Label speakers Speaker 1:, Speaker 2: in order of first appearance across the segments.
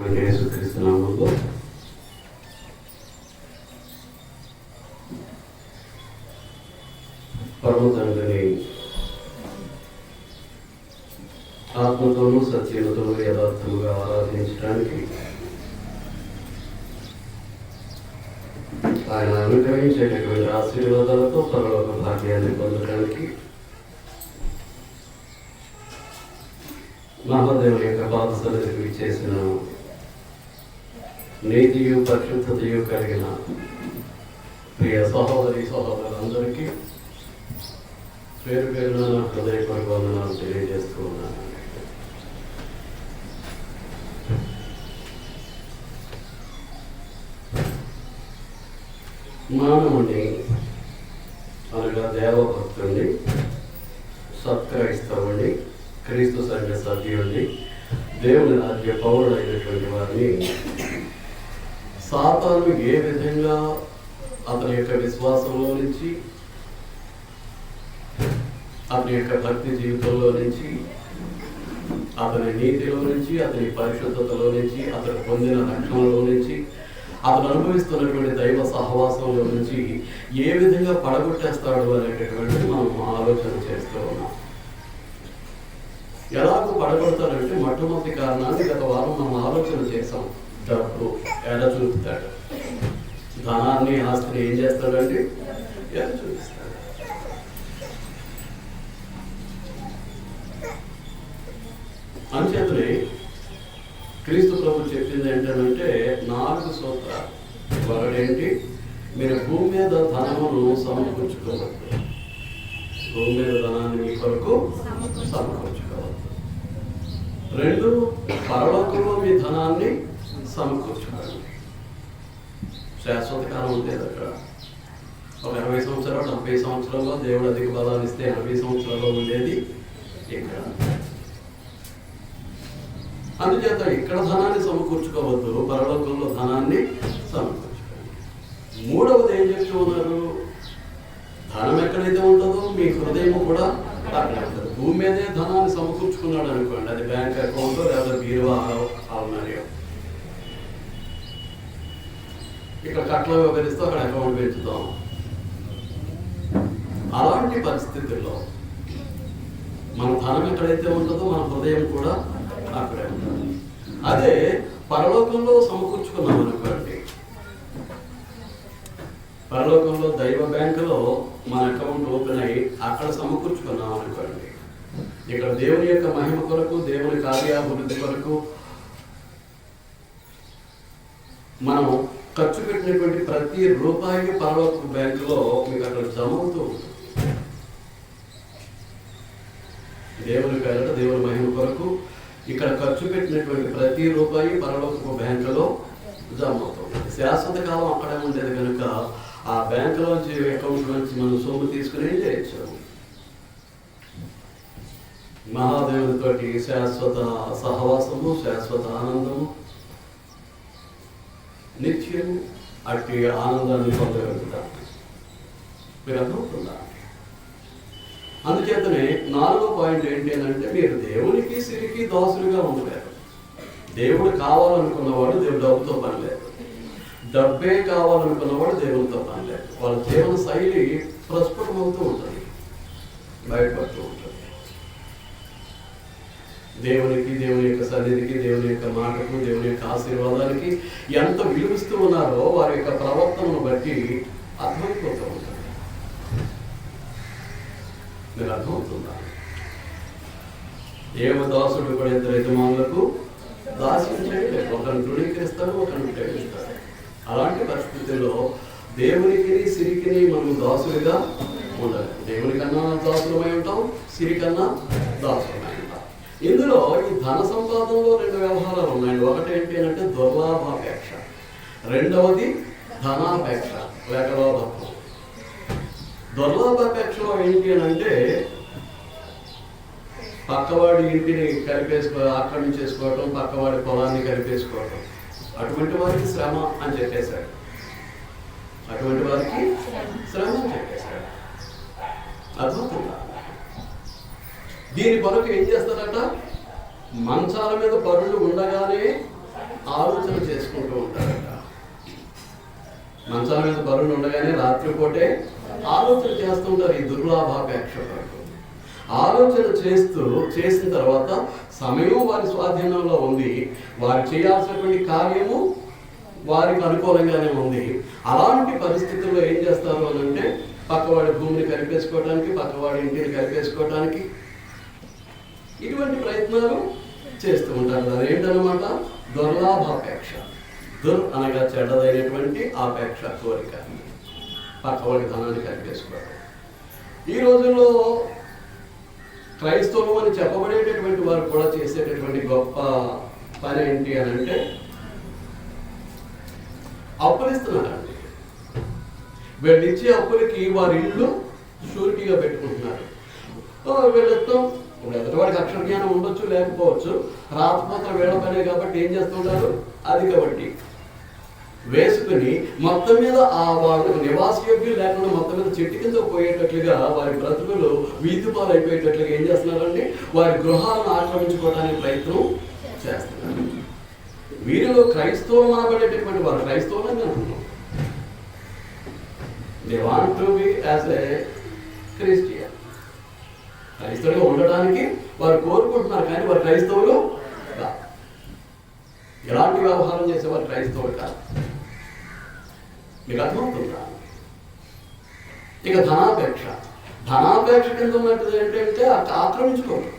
Speaker 1: రక్షకుడైన యేసుక్రీస్తు నామములో పరమ తండ్రిని ఆత్మతోనూ సత్యముతోనూ యథార్థముగా ఆరాధించడానికి ఆయన అనుగ్రహించేటటువంటి ఆశీర్వాదాలతో పరలోక భాగ్యాన్ని పొందడానికి మహాదేవుని యొక్క పాద సన్నిధికి చేసిన నీతియు పరిశుద్ధతయు కలిగిన ప్రియ సహోదరి సహోదరులందరికీ పేరు పేరున నా హృదయపూర్వక వందనాలు తెలియజేస్తూ ఉన్నాను. మానవుని అనగా దేవభక్తుడిని, సత్క్రైస్తవుని, క్రీస్తు సంఘ సభ్యుడిని, దేవుని రాజ్య పౌరుడైనటువంటి వారిని సాతాను ఏ విధంగా అతని యొక్క విశ్వాసంలో నుంచి, అతని యొక్క భక్తి జీవితంలో నుంచి, అతని నీతిలో నుంచి, అతని పరిశుద్ధతలో నుంచి, అతను పొందిన రక్షణలో నుంచి, అతను అనుభవిస్తున్నటువంటి దైవ సహవాసంలో నుంచి ఏ విధంగా పడగొట్టేస్తాడు అనేటటువంటి మనం ఆలోచన చేస్తూ ఉన్నాం. ఎలాగో పడగొడతాడంటే మొట్టమొదటి కారణాన్ని గత వారం మనం ఆలోచన చేసాం. డబ్బు ఎడ చూపుతాడు, ధనాన్ని ఆస్తిని ఏం చేస్తాడంటే ఎడ చూపిస్తాడు. అంచేతనే క్రీస్తు ప్రభు చెప్పింది ఏంటంటే 4 సూత్రాలు. ఒకటేంటి, మీరు భూమి మీద ధనమును సమకూర్చుకోవద్దు. భూమి మీద ధనాన్ని మీ కొరకు సమకూర్చుకోవద్దు. 2, పరలోకంలో మీ ధనాన్ని సమకూర్చుకోండి. శాశ్వత కాలం ఉండేది అక్కడ. ఒక 60 సంవత్సరాలు 70 సంవత్సరాల్లో దేవుడు అధిక బలాన్ని ఇస్తే 80 సంవత్సరాల్లో ఉండేది ఇక్కడ. అందుచేత ఇక్కడ ధనాన్ని సమకూర్చుకోవద్దు, పరలోకంలో ధనాన్ని సమకూర్చుకోండి. 3వది ఏం చెప్తూ ఉన్నారు, ధనం ఎక్కడైతే ఉంటుందో మీ హృదయం కూడా అక్కడే ఉంటుంది. భూమి మీదే ధనాన్ని సమకూర్చుకున్నాడు అనుకోండి, అది బ్యాంక్ అకౌంట్ లేదా బీరువా ఆల్మరియో. ఇక్కడ కట్ల వ్యవహరిస్తూ అక్కడ అకౌంట్ పెంచుతాం. అలాంటి పరిస్థితుల్లో మన ధనం ఎక్కడైతే ఉంటుందో మన హృదయం కూడా అక్కడే ఉంటుంది. అదే పరలోకంలో సమకూర్చుకున్నాం అనుకోండి, పరలోకంలో దైవ బ్యాంకులో మన అకౌంట్ ఓపెన్ అయ్యి అక్కడ సమకూర్చుకున్నాం అనుకోండి, ఇక్కడ దేవుని యొక్క మహిమ కొరకు, దేవుని కార్యాభివృద్ధి కొరకు మనం ఖర్చు పెట్టినటువంటి ప్రతి రూపాయి పరలోక బ్యాంకులో మీకు అక్కడ జమ అవుతూ ఉంటుంది. దేవుని పేరట, దేవుని మహిమ కొరకు ఇక్కడ ఖర్చు పెట్టినటువంటి ప్రతి రూపాయి పరలోకపు బ్యాంకులో జమ అవుతుంది. శాశ్వత కాలం అక్కడే ఉండేది కనుక ఆ బ్యాంకులోంచి, అకౌంట్ నుంచి మనం సొమ్ము తీసుకుని ఏం చేయొచ్చు. మహాదేవునితోటి శాశ్వత సహవాసము, శాశ్వత ఆనందము, నిత్యం అట్టి ఆనందాన్ని పొందగలుగుతాం. మీరు అర్థమవుతుందా? అందుచేతనే 4వ పాయింట్ ఏంటి అని అంటే, మీరు దేవునికి సిరికి దాసులుగా ఉండలేరు. దేవుడు కావాలనుకున్నవాడు దేవుడు డబ్బుతో పని లేదు, డబ్బే కావాలనుకున్నవాడు దేవునితో పని లేదు. వాళ్ళ జీవన శైలి ప్రస్ఫుటమవుతూ ఉంటుంది, బయటపడుతూ ఉంటుంది. దేవునికి, దేవుని యొక్క సన్నిధికి, దేవుని యొక్క మాటకు, దేవుని యొక్క ఆశీర్వాదానికి ఎంత విలువిస్తూ ఉన్నారో వారి యొక్క ప్రవర్తనను బట్టి అర్థమైపోతూ ఉంటుంది. మీరు అర్థమవుతుందా? దాసుడు కూడా 2 యజమానులకు దాస్యం చేయలేదు. ఒకరిని తృణీకరిస్తాడు, ఒకరిని ప్రేమిస్తాడు. అలాంటి పరిస్థితుల్లో దేవునికి సిరికి మనం దాసులుగా ఉండాలి. దేవుని కన్నా దాసులమై ఉంటాం, సిరి కన్నా దాసులమై ఉంటాం. ఇందులో ఈ ధన సంపాదనలో 2 వ్యవహారాలు ఉన్నాయండి. ఒకటి ఏంటి అంటే దుర్లాభాపేక్ష, 2వది ధనాపేక్ష లేక లోభత్వం. దుర్లాభాపేక్షలో ఏంటి అని అంటే పక్కవాడి ఇంటిని ఆక్రమించేసుకోవటం, పక్కవాడి పొలాన్ని కలిపేసుకోవటం. అటువంటి వారికి శ్రమ అని చెప్పేశాడు. అర్థమవుతుందా? దీని కొరకు ఏం చేస్తారట, మంచాల మీద పరులు ఉండగానే ఆలోచన చేసుకుంటూ ఉంటారట. మంచాల మీద బరువులు ఉండగానే రాత్రిపూటే ఆలోచన చేస్తూ ఉంటారు. ఈ దుర్లాభాపేక్ష కొరకు ఆలోచన చేసిన తర్వాత సమయం వారి స్వాధీనంలో ఉంది, వారు చేయాల్సినటువంటి కార్యము వారికి అనుకూలంగానే ఉంది. అలాంటి పరిస్థితుల్లో ఏం చేస్తారు అని అంటే పక్కవాడి భూమిని కలిపేసుకోవడానికి, పక్కవాడి ఇంటిని కలిపేసుకోవడానికి ఇటువంటి ప్రయత్నాలు చేస్తూ ఉంటారు. అదేంటనమాట? దుర్లాభాపేక్ష. దుర్ అనగా చెడ్డదైనటువంటి ఆపేక్ష, కోరిక, పక్కవాడి ధనాన్ని కలిపేసుకోవడం. ఈ రోజుల్లో క్రైస్తవులు అని చెప్పబడేటటువంటి వారు కూడా చేసేటటువంటి గొప్ప పని ఏంటి అని అంటే అప్పులిస్తున్నారండి. వీళ్ళు ఇచ్చే అప్పులకి వారి ఇళ్ళు షూరిటీగా పెట్టుకుంటున్నారు. వీళ్ళతో ఇప్పుడు ఎదుటివాడికి అక్షర జ్ఞానం ఉండొచ్చు, లేకపోవచ్చు, రాతపోతలు వీళ్ళ పనే కాబట్టి ఏం చేస్తుంటారు? అధిక వడ్డీ వేసుకుని మొత్తం మీద వాళ్ళకి నివాసయోగ్యం లేకుండా మొత్తం మీద చెట్టు కింద పోయేటట్లుగా వారి బ్రతుకులు వీధి పాలు అయిపోయేటట్లుగా ఏం చేస్తున్నారంటే వారి గృహాలను ఆక్రమించుకోవడానికి ప్రయత్నం చేస్తున్నారు. వీరిలో క్రైస్తవులు అనబడేటటువంటి వారు క్రైస్తవులు అని అంటున్నాం. They want to be as a Christian. క్రైస్తవులుగా ఉండడానికి వారు కోరుకుంటున్నారు, కానీ వారు క్రైస్తవులు కాదు. ఎలాంటి వ్యవహారం చేసేవారు క్రైస్తవులు కాదు. మీకు అర్థమవుతుందా? ఇక ధనాపేక్ష కింద ఉన్నది ఏంటంటే ఆక్రమించుకోరు.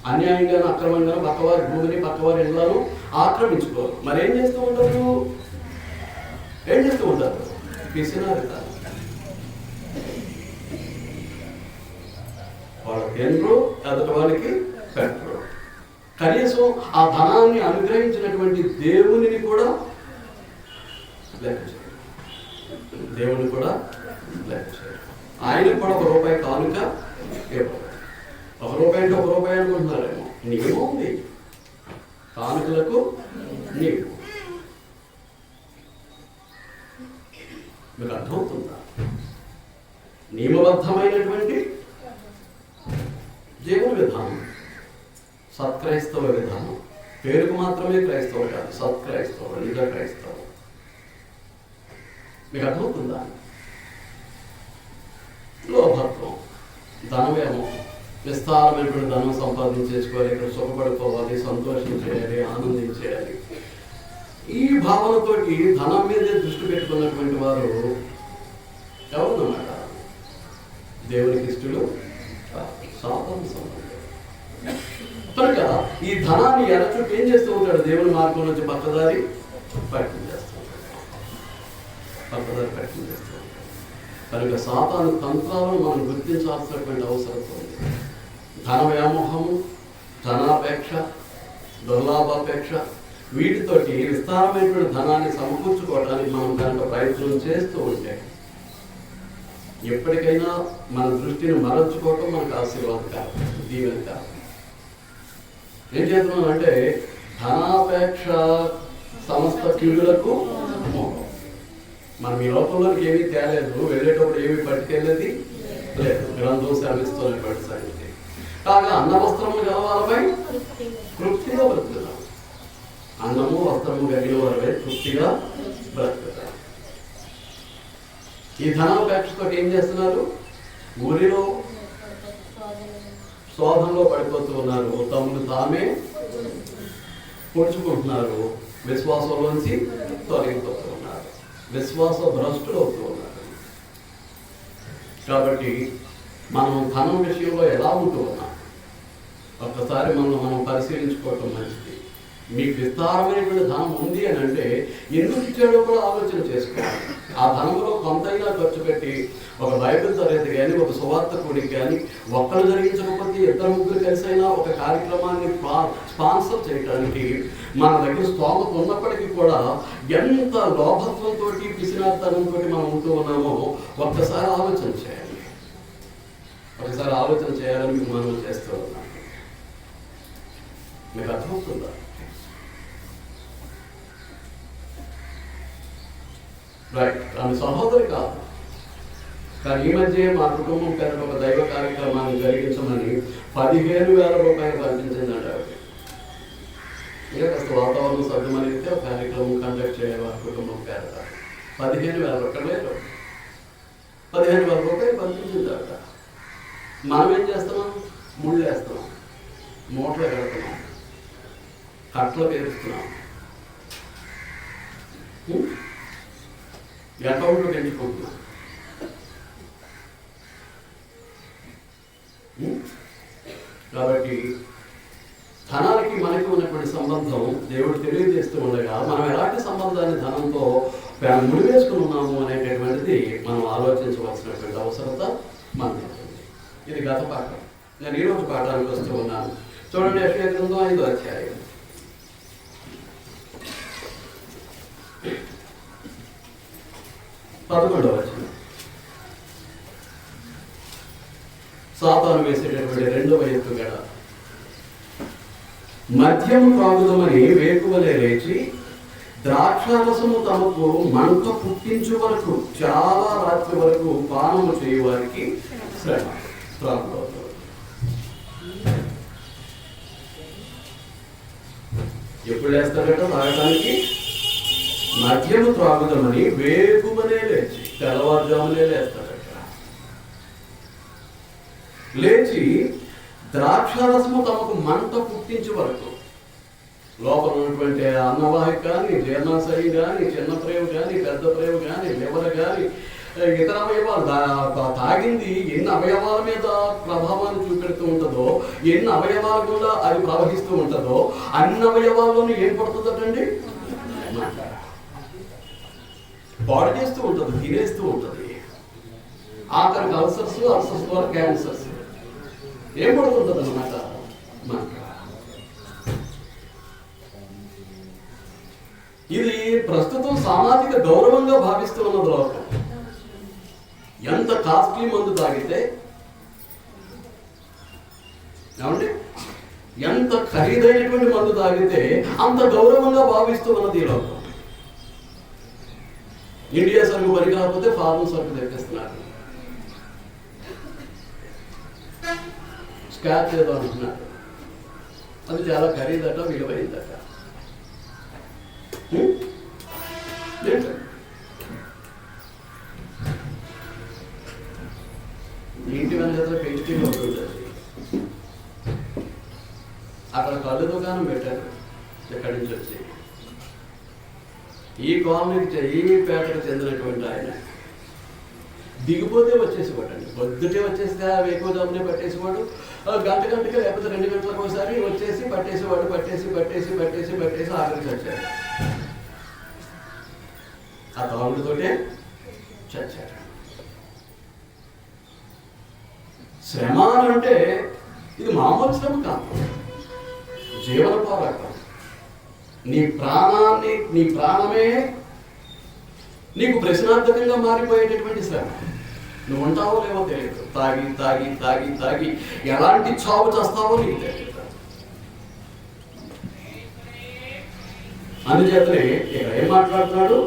Speaker 1: అన్యాయంగానూ అక్రమంగానూ పక్కవారి భూమిని, పక్కవారి ఇళ్లను ఆక్రమించుకోరు. మరి ఏం చేస్తూ ఉంటారు? పిసినారితారు. వాళ్ళు తినరు, ఎదుటి వాళ్ళకి పెట్టరు. కనీసం ఆ ధనాన్ని అనుగ్రహించినటువంటి దేవునిని కూడా లెక్క చేయరు. ఆయనకు కూడా ₹1 కానుక ఇవ్వరు. ₹1 అంటే ₹1 అనుకుంటున్నారేమో. నియమం ఉంది, కానుకలకు నియమం. మీకు అర్థమవుతుందా? నియమబద్ధమైనటువంటి జీవన విధానం, సత్క్రైస్తవ విధానం. పేరుకు మాత్రమే క్రైస్తవులు కాదు, సత్క్రైస్తవులు, నిజ క్రైస్తవులు. మీకు అర్థమవుతుందా? లోభత్వం, ధనవేమం, విస్తారమైనటువంటి ధనం సంపాదించేసుకోవాలి, ఇక్కడ సుఖపడిపోవాలి, సంతోషించేయాలి, ఆనందించేయాలి. ఈ భావనతోటి ధనం మీదే దృష్టి పెట్టుకున్నటువంటి వారు ఎవరన్నమాట? దేవునికి ఇష్టలు, సాతాను సంబంధం. కనుక ఈ ధనాన్ని ఎరచుట్టు ఏం చేస్తూ ఉంటాడు? దేవుని మార్గం నుంచి పక్కదారి పట్టించేస్తూ ఉంటాడు. కనుక సాతాను తంత్రాలను మనం గుర్తించాల్సినటువంటి అవసరం ఉంది. ధన వ్యామోహము, ధనాపేక్ష, దుర్లాభాపేక్ష, వీటితోటి విస్తారమైనటువంటి ధనాన్ని సమకూర్చుకోవడానికి మనం కనుక ప్రయత్నం చేస్తూ ఉంటే ఎప్పటికైనా మన దృష్టిని మరల్చుకోవటం మనకు ఆశీర్వాదం కాదు, దీవెన కాదు. ఏం చేస్తున్నాం అంటే ధనాపేక్ష సమస్త కీడులకు మోహం. మనం ఈ లోకంలోకి ఏమీ తేలేదు, వెళ్ళేటప్పుడు ఏమీ పట్టుకెళ్ళేది లేదు. గ్రంథం సెలవిస్తున్నటువంటి సంగతి. కాగా అన్న వస్త్రము గలవారపై తృప్తిగా బ్రతుకుతాం. అన్నము వస్త్రము కలిగిన వారిపై తృప్తిగా బ్రతుకుతాం. ఈ ధనాపేక్షతో ఏం చేస్తున్నారు? ఊరిలో శోధనలో పడిపోతూ ఉన్నారు, తమను తామే పొడుచుకుంటున్నారు, విశ్వాసంలోంచి తొలగిపోతూ ఉన్నారు, విశ్వాస భ్రష్టులు అవుతూ ఉన్నారు. కాబట్టి మనం ధనం విషయంలో ఎలా ఉంటూ ఉన్నాం ఒక్కసారి మనం పరిశీలించుకోవటం మంచిది. మీకు విస్తారమైనటువంటి ధనం ఉంది అని అంటే ఎందుకు ఇచ్చాడో కూడా ఆలోచన చేసుకోవాలి. ఆ ధనంలో కొంతైనా ఖర్చు పెట్టి ఒక బైబిల్ తరగతి కానీ, ఒక సువార్త కూడికి కానీ, ఒక్కరు జరిగించకపోతే 2-3 కలిసి అయినా ఒక కార్యక్రమాన్ని స్పాన్సర్ చేయడానికి మన దగ్గర స్తోమత ఉన్నప్పటికీ కూడా ఎంత లోభత్వంతో, పిసినార్థనంతో మనం ఉంటూ ఉన్నామో ఒక్కసారి ఆలోచన చేయాలి. చేయాలని మీకు మనం చేస్తూ ఉన్నాం. మీకు అర్థమవుతుందా? రైట్. ఆమె సహోదరి కాదు, కానీ ఈ మధ్య మా కుటుంబం పేరు ఒక దైవ కార్యక్రమాన్ని జరిగించమని ₹15,000 పంపించిందంట. ఇంకా కాస్త వాతావరణం సభ్యమనిగితే ఒక కార్యక్రమం కండక్ట్ చేయాలి కుటుంబం పేరట 15,000 రూపాయలు 15,000 రూపాయలు పంపించిందట. మనం ఏం చేస్తున్నాం? ముళ్ళు వేస్తున్నాం, మూటలు కడుతున్నాం, కట్టలు పేరుస్తున్నాం, అకౌంట్లు పెంచుకుంటున్నాం. కాబట్టి ధనానికి మనకి ఉన్నటువంటి సంబంధం దేవుడు తెలియజేస్తూ ఉండగా మనం ఎలాంటి సంబంధాన్ని ధనంతో ముడివేసుకుని ఉన్నాము అనేటటువంటిది మనం ఆలోచించవలసినటువంటి అవసరత మనకి. ఇది గత పాఠం. నేను ఈరోజు పాఠానికి వస్తూ ఉన్నాను. చూడండి, యెషయా గ్రంథం 5వ అధ్యాయం 11వ వచనం. సాతాను వేసేటటువంటి రెండవ ఎత్తుగడ. మద్యము త్రాగుదామని వేకువలే లేచి ద్రాక్షారసము తమకు మంట పుట్టించు వరకు చాలా రాత్రి వరకు పానము చేయవారికి శ్రమ. ఎప్పుడు లేస్తాడట తాగడానికి? మద్యము త్రాగుదామని వేకువనే లేచి, తెల్లవారుజామునే లేస్తాడట. లేచి ద్రాక్షారసము తమకు మంట పుట్టించే వరకు, లోపల ఉన్నటువంటి అన్నవాహిక కానీ, జీర్ణాశయం కానీ, చిన్న ప్రేమ కానీ, పెద్ద ప్రేమ కానీ, లివర్ కానీ, ఇతర అవయవాలు తాగింది ఎన్ని అవయవాల మీద ప్రభావాన్ని చూపెడుతూ ఉంటుందో, ఎన్ని అవయవాల కూడా అది ప్రవహిస్తూ ఉంటుందో, అన్ని అవయవాల్లోనూ ఏం పడుతుందటండి? పాడు చేస్తూ ఉంటుంది, తినేస్తూ ఉంటుంది. ఆఖరికి అల్సర్స్ ద్వారా క్యాన్సర్స్ ఏం పడుతుంటుంది అన్నమాట. ఇది ప్రస్తుతం సామాజిక గౌరవంగా భావిస్తూ ఉన్నది లోకం. ఎంత కాస్ట్లీ మందు తాగితే, ఏమండి, ఎంత ఖరీదైనటువంటి మందు తాగితే అంత గౌరవంగా భావిస్తూ ఉన్నది ఈ లోకం. ఇండియా సరుకు పని కాకపోతే ఫారెన్ సరుకు తెప్పిస్తున్నారు. స్కాచ్ ఏదో అంటున్నారు, అది చాలా ఖరీదట, విలువైందట. ఇంటి వెనక పెయింటింగ్ ఉంటుంది, అక్కడ కళ్ళు దుకాణం పెట్టారు. ఎక్కడి నుంచి వచ్చి ఈ కాలనీకి, ఈ పేటకు చెందినటువంటి ఆయన దిగిపోతే వచ్చేసేవాడండి. పొద్దుటే వచ్చేస్తే ఎక్కువ జామునే పట్టేసేవాడు. గంటకి లేకపోతే 2 గంటలకు ఒకసారి వచ్చేసి పట్టేసేవాడు. పట్టేసి ఆఖరికి చచ్చాడు. ఆ తాగుడుతోటే చచ్చాడు. శ్రమ అంటే ఇది మామూలు శ్రమ కాదు, జీవన పోరాటం. నీ ప్రాణమే నీకు ప్రశ్నార్థకంగా మారిపోయేటటువంటి శ్రమ. నువ్వు ఉంటావో లేవో తెలియదు. తాగి ఎలాంటి చావు చేస్తావో నీకు తెలియదు. అందుచేతనే ఇక్కడ ఏం మాట్లాడుతున్నాడు?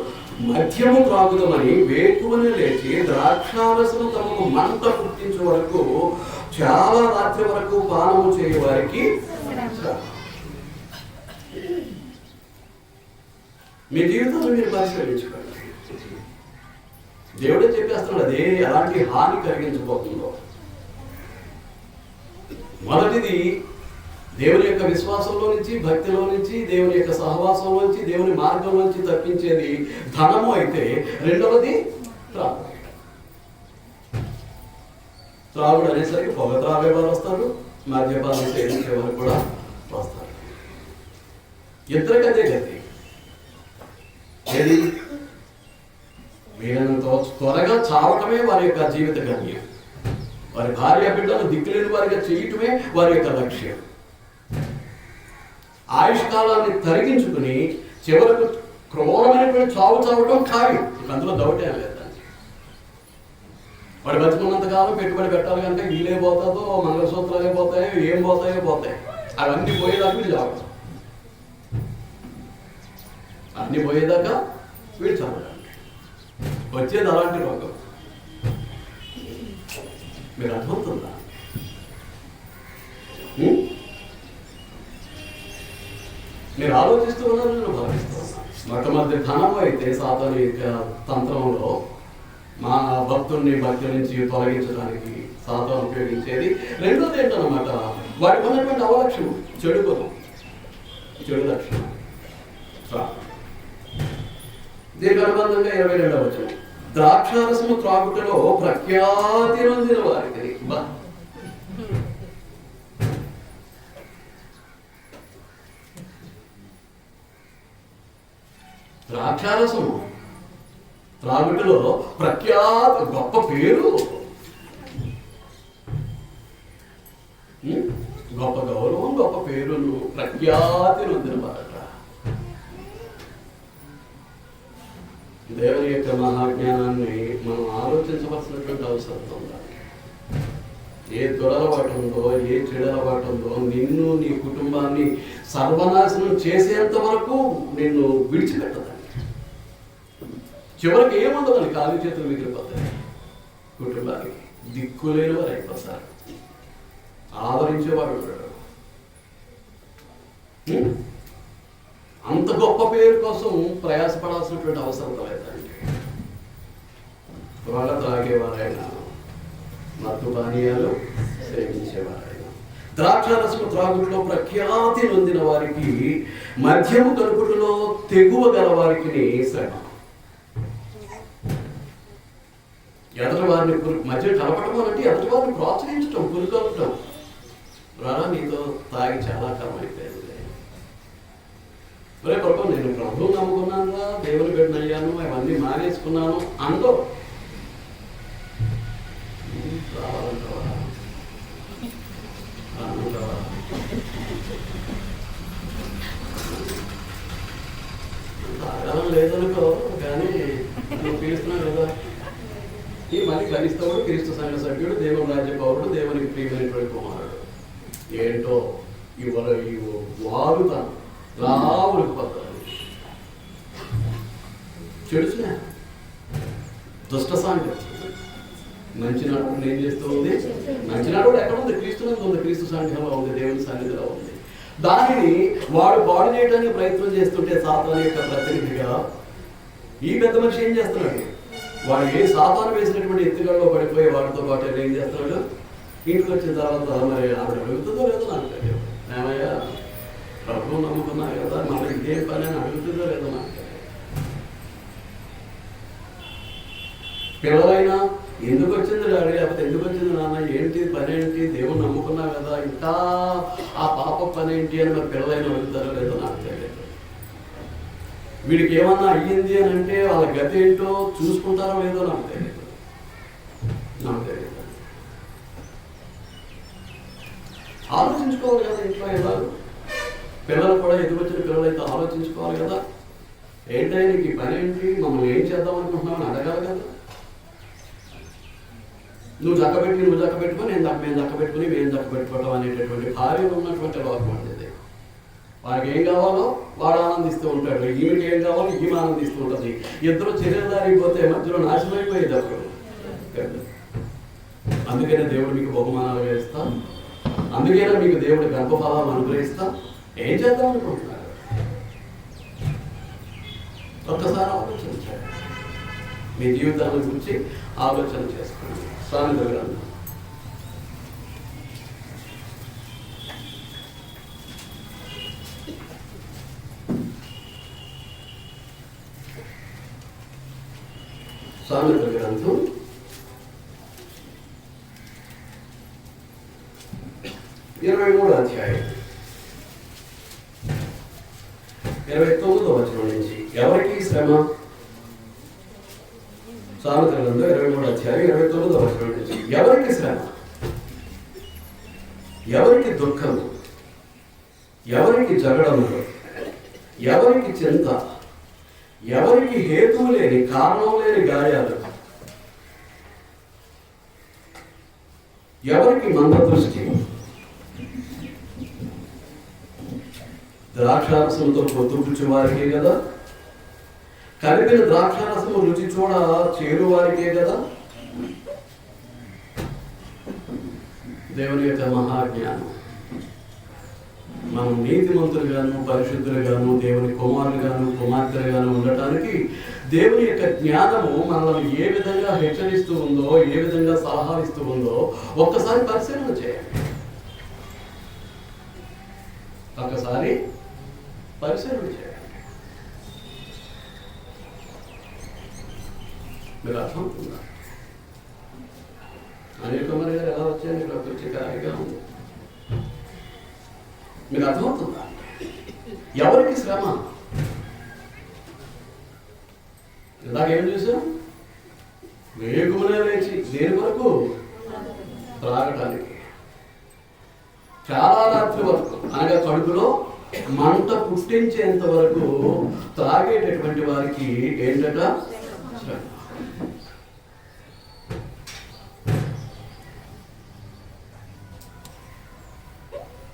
Speaker 1: మద్యము త్రాగుదామని వేకువనే లేచి ద్రాక్షారసము తమకు మంట పుట్టించే వరకు చాలా రాత్రి వరకు పానము చేయే వారికి. మీ జీవితంలో మీరు పరిశీలించుకోండి. దేవుడే చెప్పేస్తున్నాడు అదే ఎలాంటి హాని కలిగించబోతుందో. మొదటిది దేవుని యొక్క విశ్వాసంలో నుంచి, భక్తిలో నుంచి, దేవుని యొక్క సహవాసంలో నుంచి, దేవుని మార్గం నుంచి తప్పించేది ధనము అయితే, రెండవది త్రాగుడు అనేసరికి పొగ త్రాగే వారు వస్తారు, మద్యపానం సేవించే వారు కూడా వస్తారు. ఇద్దరికదే గతి. ఏది వీళ్ళంత త్వరగా చావటమే వారి యొక్క జీవిత గమ్యం. వారి భార్య బిడ్డలు దిక్కులేని వారిగా చేయటమే వారి యొక్క లక్ష్యం. ఆయుష్కాలాన్ని తరిగించుకుని చివరకు క్రూరమైనటువంటి చావటం ఖాయం. అందులో డౌటే లేదండి. వాడు బతుకున్నంతకాలం పెట్టుబడి పెట్టాలి కనుక వీలే పోతుందో, మంగళసూత్రాలే పోతాయో, ఏం పోతాయి. అవన్నీ పోయేదాకా వీళ్ళు చావడం. అన్ని పోయేదాకా వీళ్ళు చావడం. వచ్చేది అలాంటి రోగం. మీరు అర్థమవుతుందా? మీరు ఆలోచిస్తూ ఉన్నారు, నేను భావిస్తూ ఉన్నాను. మొట్టమొదటి ధనము అయితే సాతాను యొక్క తంత్రంలో మా భక్తుల్ని భక్తి నుంచి తొలగించడానికి సాతాను ఉపయోగించేది. రెండోది ఏంటన్నమాట, వాడికి ఉన్నటువంటి అవలక్షణం చెడు గుణం, చెడు లక్షణం. దీనికి అనుబంధంగా 22వ వచనం, ద్రాక్షారసము త్రాగుటలో ప్రఖ్యాతి నొందిన వారికి. ద్రాక్షారసము త్రాగుటలో ప్రఖ్యాతి, గొప్ప పేరు, గొప్ప గౌరవం, గొప్ప పేరును ప్రఖ్యాతి నొందిన వారట. దేవుని యొక్క మహాజ్ఞానాన్ని మనం ఆలోచించవలసినటువంటి అవసరం ఉండాలి. ఏ దురలవాటు ఉందో, ఏ చెడలవాటు ఉందో నిన్ను, నీ కుటుంబాన్ని సర్వనాశనం చేసేంత వరకు నిన్ను విడిచిపెట్టదండి. చివరికి ఏముండదని కాలు చేతులు మిగిలిపోతాయి. కుటుంబానికి దిక్కులేని వారు అయిపోతారు, ఆదరించేవాడు ఉంటాడు. అంత గొప్ప పేరు కోసం ప్రయాసపడాల్సినటువంటి అవసరం లేదండి. వాళ్ళ త్రాగేవారైనా, మత్తు పానీయాలు సేవించేవారైనా, ద్రాక్షారసము త్రాగుట్లో ప్రఖ్యాతి నొందిన వారికి, మద్యము కలుపుటలో తెగువ గల వారికి శ్రమ. ఎదటి వారిని మధ్య కలపటం అంటే ఎదటి వారిని ప్రోత్సహించటం, పురుకొల్పటం. రారా నీతో తాగి చాలా కాలం అయిపోయింది, ఒరే ప్రభు నేను ప్రభువు నమ్ముకున్నాను రా, దేవుని బిడ్డనయ్యాను, అవన్నీ మానేసుకున్నాను అందో తాగడం లేదనుకో, కానీ నువ్వు పిలుస్తున్నావు కదా. ఈ మళ్ళీ క్రైస్తవుడు, క్రీస్తు సంఘ సభ్యుడు, దేవుని రాజ్య పౌరుడు, దేవునికి ప్రియమైనటువంటి కుమారుడు. ఏంటో వాడుతాను లావులకు పోతారు. చెడుచున దుష్ట సాంగత్యం. మంచి నాడు ఏం చేస్తూ ఉంది? మంచి నాడు ఎక్కడ ఉంది? క్రీస్తునందు ఉంది, క్రీస్తు సంఘంలో ఉంది, దేవుని సన్నిధిలో ఉంది. దానిని వాడు పాడు చేయడానికి ప్రయత్నం చేస్తుంటే సాతాను యొక్క ప్రతినిధిగా ఈ పెద్ద మనిషి ఏం చేస్తున్నాడు? వాడు ఏ సాతాను వేసినటువంటి ఎత్తుగడలో పడిపోయి వాడితో పాటు ఏం చేస్తున్నాడు? ఇంటికి వచ్చిన తర్వాత మరి ఆవిడ అడుగుతుందో లేదో నాకు తెలియదు. ఏమయ్యా ప్రభువు నమ్ముకున్నా కదా, మళ్ళీ ఇదే పని అని అడుగుతుందో లేదో నాకు తెలియదు. పిల్లలైనా ఎందుకు వచ్చింది డాడీ, లేకపోతే ఎందుకు వచ్చింది నాన్న, ఏంటి పని ఏంటి, దేవుని నమ్ముకున్నా కదా, ఇంకా ఆ పాప పని ఏంటి అని మరి పిల్లలైనా అడుగుతారో లేదో నాకు తెలియదు. వీడికి ఏమన్నా అయ్యింది అని అంటే వాళ్ళ గతి ఏంటో చూసుకుంటారో లేదో నాకు తెలియదు. ఆలోచించుకోవాలి కదా ఇంట్లో. ఎలా పిల్లలు కూడా ఎదురొచ్చిన పిల్లలైతే ఆలోచించుకోవాలి కదా, ఏంటంటే నీకు ఈ పని ఏంటి, మమ్మల్ని ఏం చేద్దాం అనుకుంటున్నావు అని అడగాలి కదా. నువ్వు చక్కబెట్టుకుని మేము చక్కబెట్టుకుని మేము చక్కబెట్టుకోవటం అనేటటువంటి భార్య ఉన్నటువంటి లోకం అనేది. వాడికి ఏం కావాలో వాడు ఆనందిస్తూ ఉంటాడు, ఈమెకి ఏం కావాలో ఈమె ఆనందిస్తూ ఉంటుంది. ఇద్దరు చర్యదారిపోతే మధ్యలో నాశనమైపోయేది అప్పుడు. అందుకనే దేవుడు మీకు బహుమానాలు వేస్తా, అందుకైనా మీకు దేవుడి గర్భఫలాలు అనుగ్రహిస్తా. ఏం చేద్దాం అనుకుంటున్నారు? ఒక్కసారి ఆలోచించాలి, మీ జీవితాల గురించి ఆలోచన చేసుకోండి. సామెతల గ్రంథం 23వ అధ్యాయం 29వ వచనం నుంచి. ఎవరికి శ్రమ? సామెతల గ్రంథం 23వ అధ్యాయం 29వ వచనం నుంచి. ఎవరికి శ్రమ, ఎవరికి దుఃఖము, ఎవరికి జగడములు, ఎవరికి చింత, ఎవరికి హేతువు లేని కారణం లేని గాయాలు, ఎవరికి మందదృష్టి, ద్రాక్షారసంతో పొద్దుపుచ్చు వారికే కదా, కలిపిన ద్రాక్షారసము రుచి చూడ చేరు వారికే కదా. దేవుని యొక్క మహాజ్ఞానం మనం నీతిమంతులుగాను పరిశుద్ధులుగాను దేవుని కుమారులుగాను కుమార్తెలుగాను ఉండటానికి దేవుని యొక్క జ్ఞానము మనల్ని ఏ విధంగా హెచ్చరిస్తూ ఉందో, ఏ విధంగా సలహా ఇస్తూ ఉందో ఒక్కసారి పరిశీలన చేయండి. ఒక్కసారి పరిశీలన చేయండి. మీరు అర్థమవుతుందా? అనిల్ కుమార్ గారు ఎలా వచ్చారు? ఇక్కడ వచ్చి ఖాళీగా ఉంది. మీకు అర్థమవుతుందా? ఎవరికి శ్రమ? ఇలాగేం చూసాం? వేగుమనే లేచి దేని వరకు? త్రాగటానికి. చాలా రాత్రి వరకు, అనగా కడుపులో మంట పుట్టించేంత వరకు త్రాగేటటువంటి వారికి ఏంటట? శ్రమ.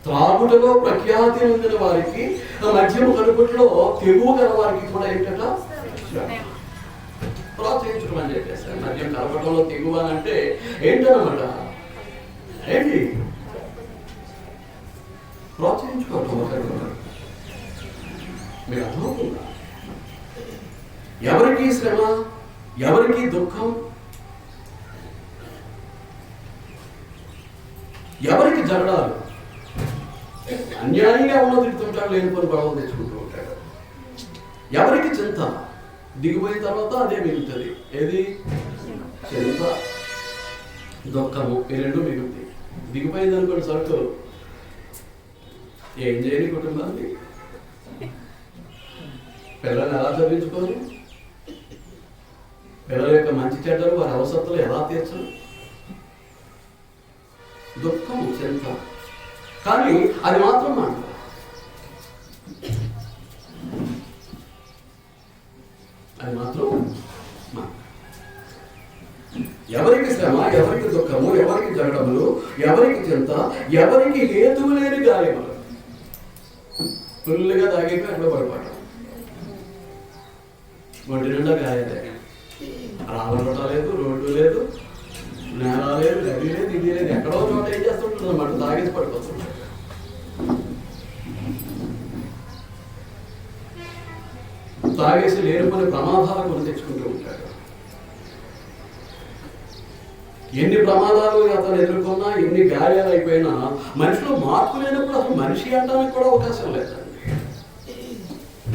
Speaker 1: త్రాగుటలో ప్రఖ్యాతి పొందిన వారికి, మద్యము కడుపుట్లో తెగువ గల వారికి కూడా ఏంటట? ప్రోత్సహించడం అని చెప్పేసి. మద్యం కలపటంలో తెగువ అంటే ఏంటన్నమాట? ఏంటి? ప్రోత్సహించుకోవటం ఒకరికొకరు. మీరు అర్థమవుతుందా? ఎవరికి శ్రమ, ఎవరికి దుఃఖం, ఎవరికి జగడాలు? అన్యాయంగా ఉన్న తిరుగుతుంటాడు, లేనిపోని గొడవలు తెచ్చుకుంటూ ఉంటాడు. ఎవరికి చింత? దిగిపోయిన తర్వాత అదే మిగులుతుంది. ఏది? చింత, దుఃఖము, ఈ రెండు మిగులుతాయి. దిగిపోయింది అనుకోండి సరుకు, ఏం చేయని కుటుంబాన్ని, పిల్లల్ని ఎలా చదివించుకోరు, పిల్లల యొక్క మంచి చెడ్డలు, వారి అవసరాలు ఎలా తీర్చరు? దుఃఖము, చింత. కానీ అది మాత్రం మాట. అది మాత్రం మాట. ఎవరికి శ్రమ, ఎవరికి దుఃఖము, ఎవరికి జగడములు, ఎవరికి చింత, ఎవరికి హేతువు లేని గాయములు. ఫుల్గా తాగేక అక్కడ పడిపోవటం, ఒంటి నిండా గాయాలే. రాళ్ళ లేదు, రోడ్డు లేదు, నేల లేదు, గది లేదు, ఇది లేదు. ఎక్కడో చోట ఏం చేస్తుంటుంది అన్నమాట, తాగేసి పడిపోతుంటాడు. తాగేసి లేనిపోని ప్రమాదాలు కొని తెచ్చుకుంటూ ఉంటాడు. ఎన్ని ప్రమాదాలు అతను ఎదుర్కొన్నా, ఎన్ని గాయాలు అయిపోయినా మనిషిలో మార్పు లేనప్పుడు అసలు మనిషి అనడానికి కూడా అవకాశం లేదండి.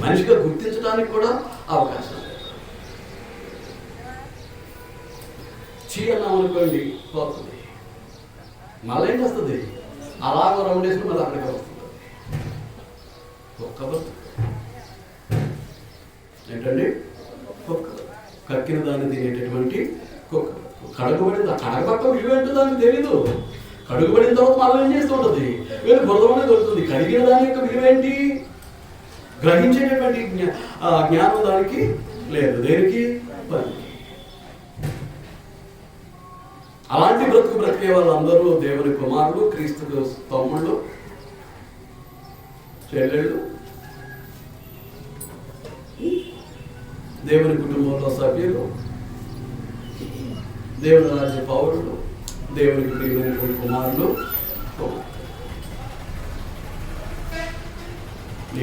Speaker 1: మనిషిగా గుర్తించడానికి కూడా అవకాశం లేదు. చీ అన్నాం అనుకోండి, పోతుంది. మళ్ళీ ఏం చేస్తుంది? అలాగ రౌండ్ వేసుకుని మళ్ళీ అక్కడికి వస్తుంది. ఒక్క బతుకు ఏంటండి? కుక్క. కక్కిన దాన్ని తినేటటువంటి కుక్క. కడుగుబడింది. కడగబట్ట విలువ ఏంటో దానికి తెలీదు. కడుగుబడిన తర్వాత మళ్ళీ ఏం చేస్తూ ఉంటుంది? వీళ్ళు బురదలోనే దొరుకుతుంది. కడిగిన దాని యొక్క విలువ ఏంటి? గ్రహించేటటువంటి జ్ఞానం దానికి లేదు. దేనికి? పనికి. అలాంటి బ్రతికే వాళ్ళందరూ దేవుని కుమారులు, క్రీస్తు తమ్ముళ్ళు, చెల్లెళ్ళు, దేవుని కుటుంబంలో సభ్యులు, దేవుని రాజ్య పౌరులు, దేవునికి ప్రియమైనటువంటి కుమారులు.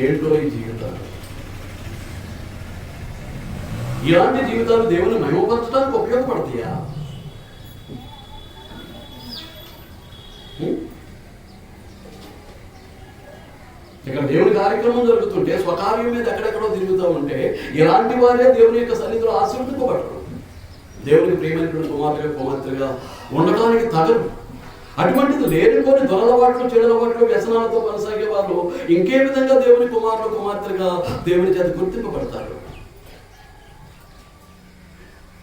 Speaker 1: ఏంటో ఈ జీవితాలు? ఇలాంటి జీవితాలు దేవుని మహిమపరచడానికి ఉపయోగపడతాయా? ఇక్కడ దేవుని కార్యక్రమం జరుగుతుంటే స్వకార్యం మీద ఎక్కడెక్కడో తిరుగుతూ ఉంటే ఇలాంటి వారే దేవుని యొక్క సన్నిధిలో ఆశీర్వదింపబడరు. దేవునికి ప్రియమైనటువంటి కుమార్తెలుగా ఉండటానికి తగరు. అటువంటిది లేనిపోని దొరలవాట్లు, చెడులవాట్లు, వ్యసనాలతో కొనసాగే వాళ్ళు ఇంకే విధంగా దేవుని కుమారులు, కుమార్తెలుగా దేవుని చేత గుర్తింపబడతారు?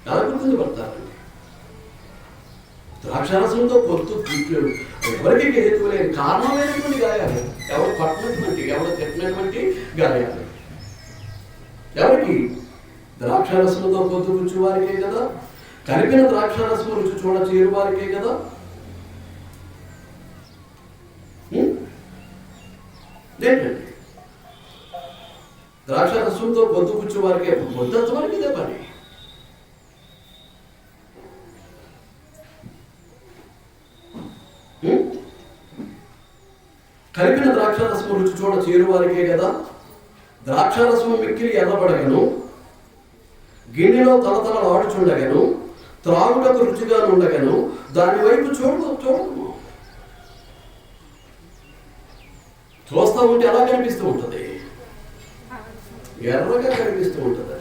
Speaker 1: ఎలా గుర్తింపబడతారు? ద్రాక్షారసంతో పొత్తు ఎవరికి హేతువు లేని కారణమైనటువంటి గాయాలు, ఎవరు పట్టినటువంటి, ఎవరు తిట్టినటువంటి గాయాలు. ఎవరికి? ద్రాక్షారసంతో పొత్తు రుచి వారికే కదా, కలిపిన ద్రాక్షారసం రుచి చూడ చేరు వారికే కదా. ఏంటండి? ద్రాక్షారసంతో పొత్తు కూర్చు వారికే, పొద్దు వారికి ఇదే పని. కలిపిన ద్రాక్షారసము రుచి చూడ చేరువారికే కదా. ద్రాక్షారసము మిక్కిలి ఎర్రబడగను, గిన్నెలో తలతలలాడుచుండగను, త్రాగుటకు రుచిగా ఉండగను, దాని వైపు చూడము. చూస్తూ ఉంటే ఎలా కనిపిస్తూ ఉంటుంది? ఎర్రగా కనిపిస్తూ ఉంటుంది.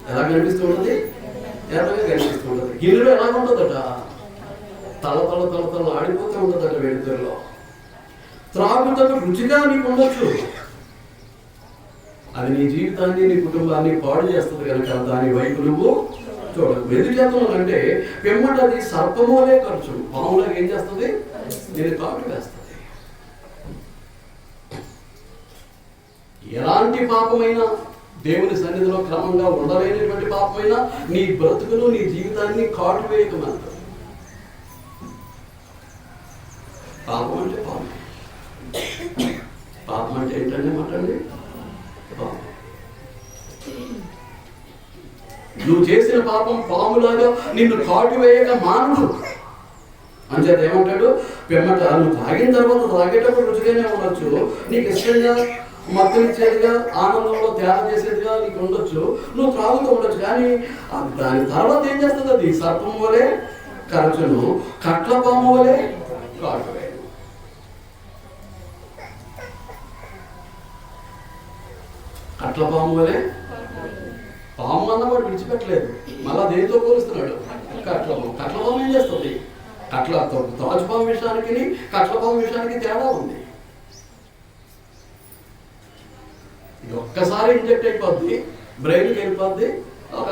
Speaker 1: ఎలా కనిపిస్తూ ఉంటుంది? ఎర్రగా కనిపిస్తూ ఉంటుంది. గిన్నెలో ఎలా ఉంటుందట? తల ఆడిపోతూ ఉంటుందట వెలుతురులో. త్రాగుటకు రుచిగా నీకు ఉండొచ్చు, అది నీ జీవితాన్ని నీ కుటుంబాన్ని పాడు చేస్తుంది కనుక దాని వైపు నువ్వు చూడకు. ఎందుకు చేస్తున్నావు అంటే పెమ్మట అది సర్పమోలే ఖర్చు, పాములాగా ఏం చేస్తుంది? నేను కాటు వేస్తుంది. ఎలాంటి పాపమైనా దేవుని సన్నిధిలో క్రమంగా ఉండలేనటువంటి పాపమైనా నీ బ్రతుకును నీ జీవితాన్ని కాటు వేయకమంటారు. పాపం అంటే పాపం. పాపం అంటే ఏంటంటే మాట్లాడండి. నువ్వు చేసిన పాపం పాములాగా నిన్ను కాటు వేయక మానదు. అంచేత ఏమంటాడు? పెమ్మట నువ్వు తాగిన తర్వాత తాగేటప్పుడు రుచిగానే ఉండొచ్చు, నీకు ఇష్టంగా మత్తునిచ్చేదిగా ఆనందంలో తయారు చేసేదిగా నీకు ఉండొచ్చు, నువ్వు త్రాగుతూ ఉండొచ్చు. కానీ దాని తర్వాత ఏం చేస్తుంది? అది సర్పం వలె కరచును, కట్ల పాము వలె కాటు వేయను. కట్ల పాము వలె, పాము అన్నవాడు విడిచిపెట్టలేదు, మళ్ళా దేనితో పోలుస్తున్నాడు? కట్లపాము. కట్లపాము ఏం చేస్తుంది? తాజుపాము విషయానికి కట్లపాము విషయానికి తేడా ఉంది. ఇది ఒక్కసారి ఇంజెక్ట్ అయిపోద్ది, బ్రెయిన్కి వెళ్ళిపోద్ది, ఒక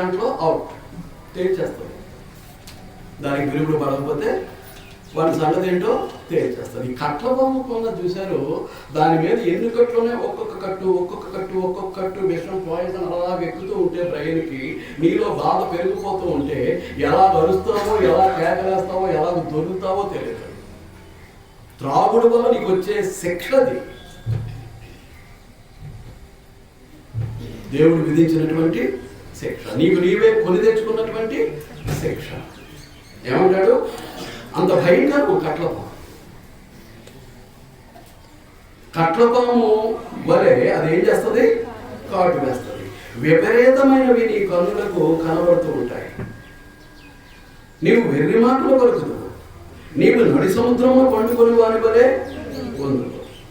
Speaker 1: గంటలో అవుట్ తేల్చేస్తుంది. దానికి విరుగుడు పడకపోతే వాటి సంగతి ఏంటో తేల్చేస్తుంది. ఈ కట్ల పాము కొన్న చూశారు, దాని మీద ఎన్ని కట్టులోనే ఒక్కొక్క కట్టు విషం పాయిజన్ అలా ఎక్కుతూ ఉంటే బ్రెయిన్కి నీలో బాధ పెరిగిపోతూ ఉంటే ఎలా గడుస్తావో, ఎలా కేకలేస్తావో, ఎలా దొరుకుతావో తెలియదు. త్రాగుడు వల్ల నీకు వచ్చే శిక్షది దేవుడు విధించినటువంటి శిక్ష, నీకు నీవే కొని తెచ్చుకున్నటువంటి శిక్ష. ఏమంటాడు? అంత భయంకరం కట్లపాము వలె అది ఏం చేస్తుంది? కాటు వేస్తుంది. విపరీతమైనవి నీ కన్నులకు కనబడుతూ ఉంటాయి. నీవు వెర్రి మాటలు పలుకుదు, నీవు నడి సముద్రంలో పండుకొని వాని వలె ఉంది.